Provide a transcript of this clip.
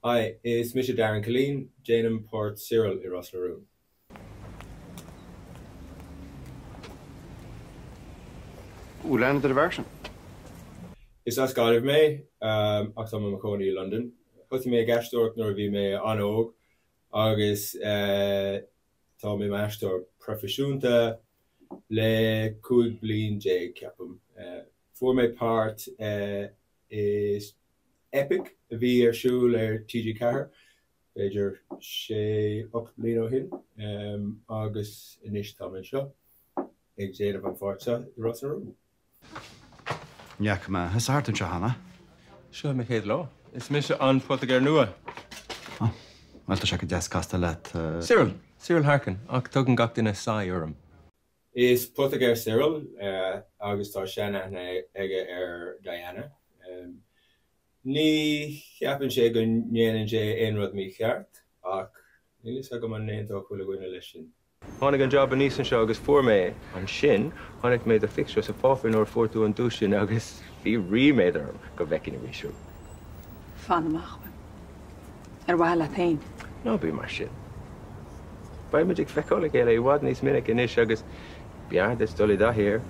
Hi, is Mr. Darren Killeen, Janum Port Cyril I Rosslarún. Hoe lang de version? Is as Galif me, October Maconi London. Put me a gastor nor vi me anog, August Tommy Mastor Professionta le cool blin J capum. For my part is epic via shul TG Car. Beiger sé up Lino hin, August Inish Tommy Shaw. Ig Jada van Forza, Rosslarún. Ja, maar het is hard in Johanna. Sure, me chéad lá. Is mis an Portugal nua. Oh, wel, dus ik het des kastelet. Cyril Harkin, ach tugan gach dina sa urim. Is Portugal Cyril, August Shanna ege Diana. Ni chiapan sé go nien sé einrod mi cheart, ach nílis aga man neint ó chula gwine leishin. Honnig an job an nísan seo agus fuair mé an sin, honnig mé a fixture sa fáfin or fortú an dúsin agus bhí rí méid arm go bhecin a ríisiú. Fan amachhain. Bhaile tain. No bí mar sin. Ba muidig feicála géile I bhhad níos minic inis agus beard is dul I da here.